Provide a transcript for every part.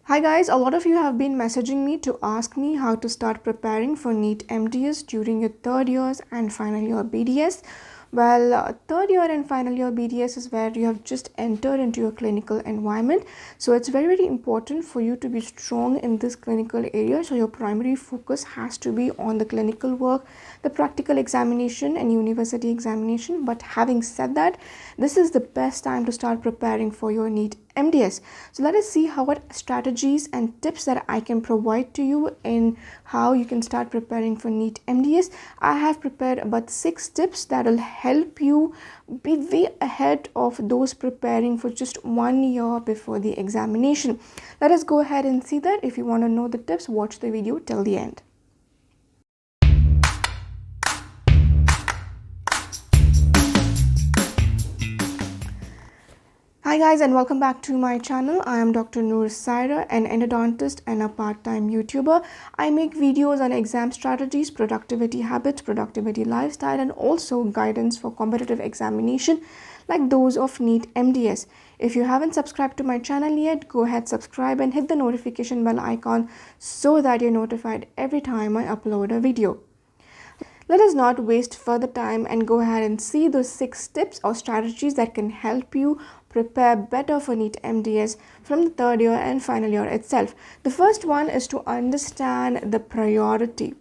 Hi guys, a lot of you have been messaging me to ask me how to start preparing for NEET MDS during your third years and final year BDS. Well, third year and final year BDS is where you have just entered into your clinical environment. So it's very important for you to be strong in this clinical area. So your primary focus has to be on the clinical work, the practical examination and university examination. But having said that, this is the best time to start preparing for your NEET MDS. So let us see what strategies and tips that I can provide to you in how you can start preparing for NEET MDS. I have prepared about 6 tips that will help you be way ahead of those preparing for just 1 year before the examination. Let us go ahead and see that. If you want to know the tips, watch the video till the end. Hi guys, and welcome back to my channel. I am Dr. Noorsaira, an endodontist and a part-time YouTuber. I make videos on exam strategies, productivity habits, productivity lifestyle, and also guidance for competitive examination like those of NEET MDS. If you haven't subscribed to my channel yet, go ahead, subscribe and hit the notification bell icon so that you're notified every time I upload a video. Let us not waste further time and go ahead and see those 6 tips or strategies that can help you prepare better for NEET MDS from the third year and final year itself. The first one is to understand the priority.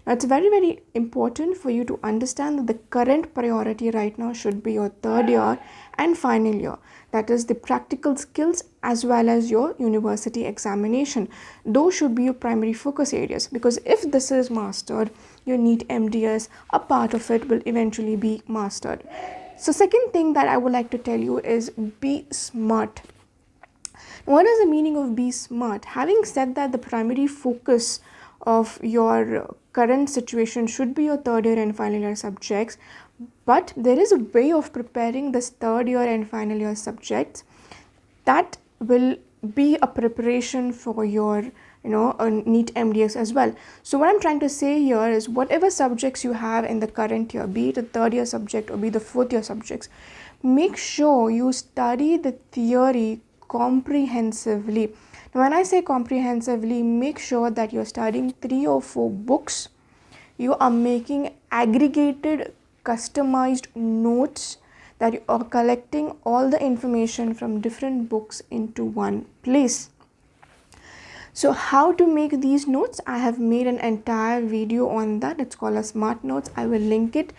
Now, it's very important for you to understand that the current priority right now should be your third year and final year. That is the practical skills as well as your university examination. Those should be your primary focus areas, because if this is mastered, your NEET MDS, a part of it will eventually be mastered. So second thing that I would like to tell you is be smart. What is the meaning of be smart? Having said that, the primary focus of your current situation should be your third year and final year subjects, but there is a way of preparing this third year and final year subjects that will be a preparation for your NEET MDS as well. So what I'm trying to say here is, whatever subjects you have in the current year, be it a third year subject or be the fourth year subjects, make sure you study the theory comprehensively. Now, when I say comprehensively, make sure that you're studying 3 or 4 books. You are making aggregated, customized notes, that you are collecting all the information from different books into one place. So how to make these notes? I have made an entire video on that. It's called as Smart Notes. I will link it.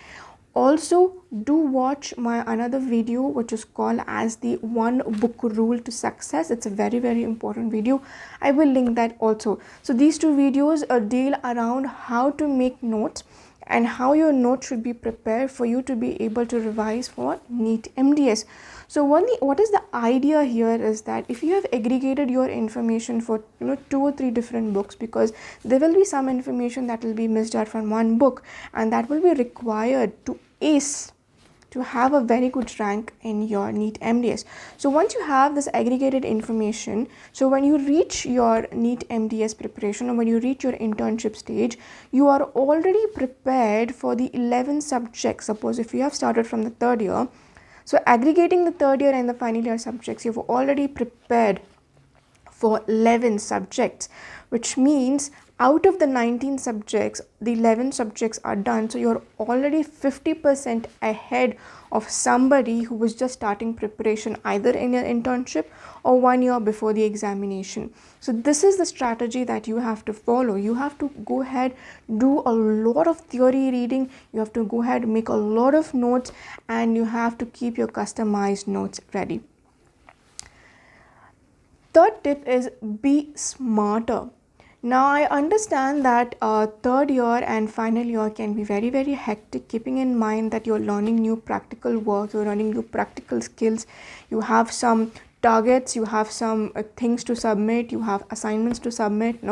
Also, do watch my another video which is called as the 1 book rule to success. It's a very important video. I will link that also. So these 2 videos deal around how to make notes and how your notes should be prepared for you to be able to revise for NEET MDS. So what is the idea here is that if you have aggregated your information for 2 or 3 different books, because there will be some information that will be missed out from one book, and that will be required to ace, to have a very good rank in your NEET MDS. So once you have this aggregated information, so when you reach your NEET MDS preparation or when you reach your internship stage, you are already prepared for the 11 subjects. Suppose if you have started from the third year, so aggregating the third year and the final year subjects, you've already prepared for 11 subjects, which means out of the 19 subjects, the 11 subjects are done. So you're already 50% ahead of somebody who was just starting preparation either in your internship or 1 year before the examination. So this is the strategy that you have to follow. You have to go ahead, do a lot of theory reading. You have to go ahead, make a lot of notes, and you have to keep your customized notes ready. Third tip is be smarter. Now, I understand that third year and final year can be very hectic, keeping in mind that you're learning new practical work, you're learning new practical skills, you have some targets, you have some things to submit, you have assignments to submit,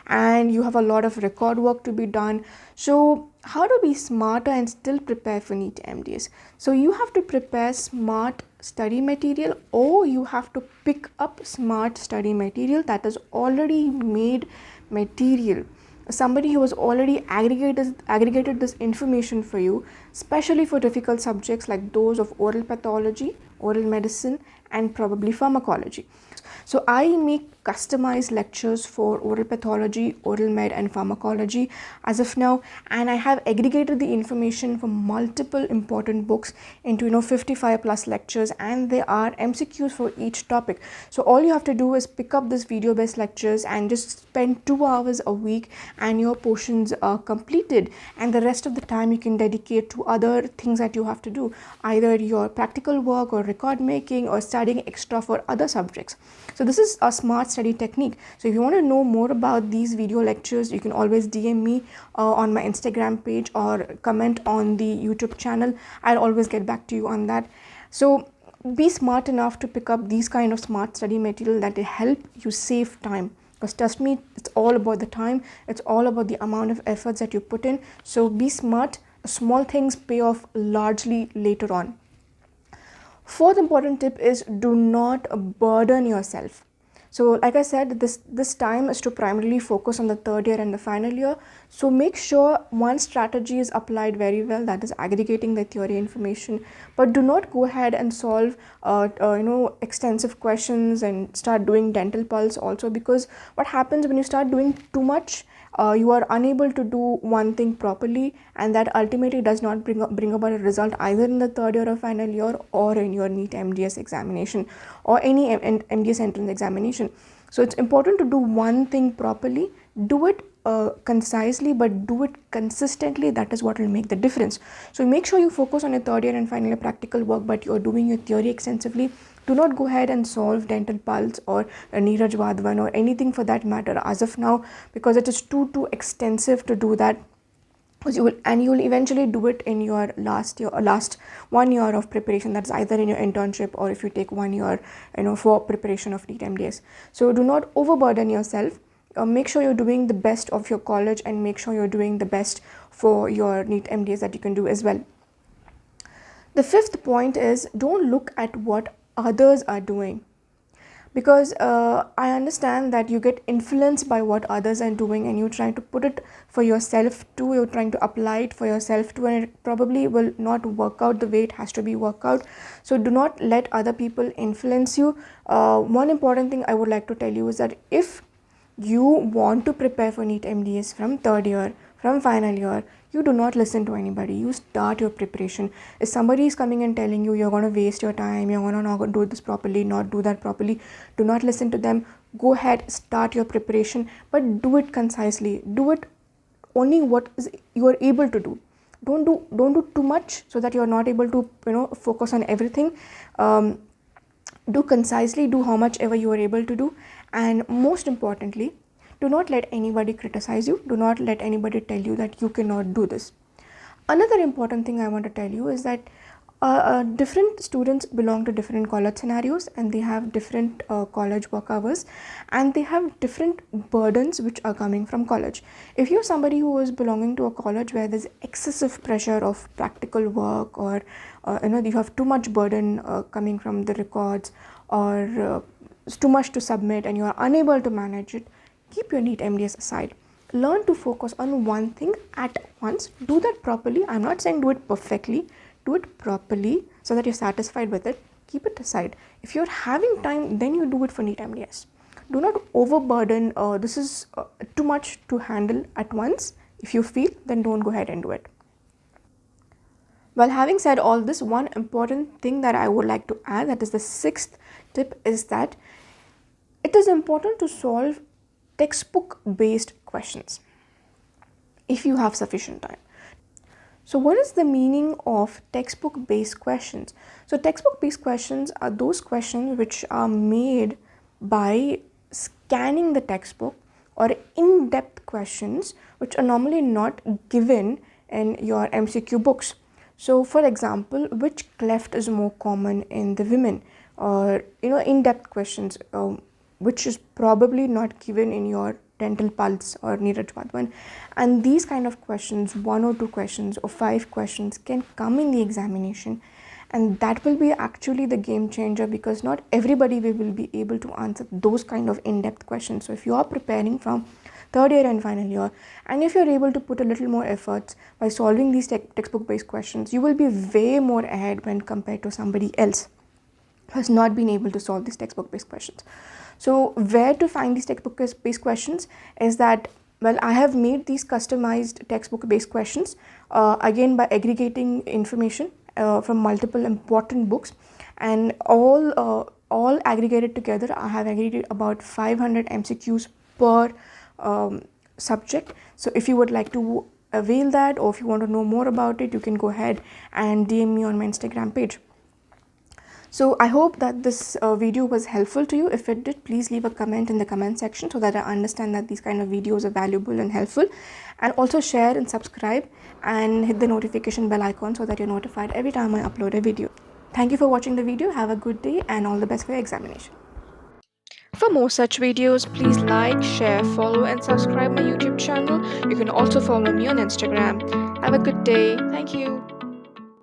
and you have a lot of record work to be done. So how to be smarter and still prepare for NEET MDS? So you have to prepare smart study material, or you have to pick up smart study material that is already made material. Somebody who has already aggregated this information for you, especially for difficult subjects like those of oral pathology, oral medicine, and probably pharmacology. So I make customized lectures for oral pathology, oral med and pharmacology as of now, and I have aggregated the information from multiple important books into 55 plus lectures, and there are MCQs for each topic. So all you have to do is pick up this video based lectures and just spend 2 hours a week and your portions are completed, and the rest of the time you can dedicate to other things that you have to do, either your practical work or record making or studying extra for other subjects. So this is a smart study technique. So if you want to know more about these video lectures, you can always DM me on my Instagram page or comment on the YouTube channel. I'll always get back to you on that. So be smart enough to pick up these kind of smart study material that will help you save time, because trust me, it's all about the time, it's all about the amount of efforts that you put in. So be smart. Small things pay off largely later on. Fourth important tip is do not burden yourself. So like I said, this time is to primarily focus on the third year and the final year. So make sure one strategy is applied very well, that is aggregating the theory information, but do not go ahead and solve extensive questions and start doing dental pulse also, because what happens when you start doing too much, you are unable to do one thing properly, and that ultimately does not bring about a result either in the third year or final year or in your NEET MDS examination or any MDS entrance examination. So it's important to do one thing properly, do it concisely, but do it consistently. That is what will make the difference. So make sure you focus on your third year and final year practical work, but you're doing your theory extensively. Do not go ahead and solve dental pulse or Neeraj Wadhwan or anything for that matter as of now, because it is too extensive to do that. You will eventually do it in your last 1 year of preparation. That's either in your internship or if you take 1 year for preparation of NEET MDS. So do not overburden yourself. Make sure you're doing the best of your college, and make sure you're doing the best for your NEET MDS that you can do as well. The fifth point is don't look at what others are doing, because I understand that you get influenced by what others are doing and you're trying to put it for yourself too, you're trying to apply it for yourself too, and it probably will not work out the way it has to be worked out. So do not let other people influence you. One important thing I would like to tell you is that if you want to prepare for NEET MDS from third year, from final year, you do not listen to anybody. You start your preparation. If somebody is coming and telling you you're going to waste your time, you're going to not do this properly, not do that properly, do not listen to them. Go ahead, start your preparation, but do it concisely. Do it only what you are able to do. Don't do too much so that you're not able to focus on everything. Do concisely, do how much ever you are able to do, and most importantly, do not let anybody criticize you. Do not let anybody tell you that you cannot do this. Another important thing I want to tell you is that different students belong to different college scenarios, and they have different college work hours, and they have different burdens which are coming from college. If you're somebody who is belonging to a college where there's excessive pressure of practical work, or you have too much burden coming from the records, or it's too much to submit and you are unable to manage it, keep your NEET MDS aside. Learn to focus on one thing at once. Do that properly. I'm not saying do it perfectly. Do it properly so that you're satisfied with it. Keep it aside. If you're having time, then you do it for NEET MDS. Do not overburden. This is too much to handle at once. If you feel, then don't go ahead and do it. Well, having said all this, one important thing that I would like to add, that is the sixth tip, is that it is important to solve textbook based questions if you have sufficient time. So what is the meaning of textbook based questions? So textbook based questions are those questions which are made by scanning the textbook, or in-depth questions which are normally not given in your MCQ books. So for example, which cleft is more common in the women, or in-depth questions which is probably not given in your dental pulse or Neeraj Wadhwan. And these kind of questions, 1 or 2 questions or 5 questions, can come in the examination, and that will be actually the game changer, because not everybody will be able to answer those kind of in-depth questions. So if you are preparing from third year and final year, and if you're able to put a little more efforts by solving these textbook based questions, you will be way more ahead when compared to somebody else. has not been able to solve these textbook based questions. So where to find these textbook based questions is that, well, I have made these customized textbook based questions again by aggregating information from multiple important books, and all aggregated together. I have aggregated about 500 MCQs per subject. So if you would like to avail that, or if you want to know more about it, you can go ahead and DM me on my Instagram page. So I hope that this video was helpful to you. If it did, please leave a comment in the comment section so that I understand that these kind of videos are valuable and helpful. And also share and subscribe and hit the notification bell icon so that you're notified every time I upload a video. Thank you for watching the video. Have a good day and all the best for your examination. For more such videos, please like, share, follow and subscribe my YouTube channel. You can also follow me on Instagram. Have a good day. Thank you.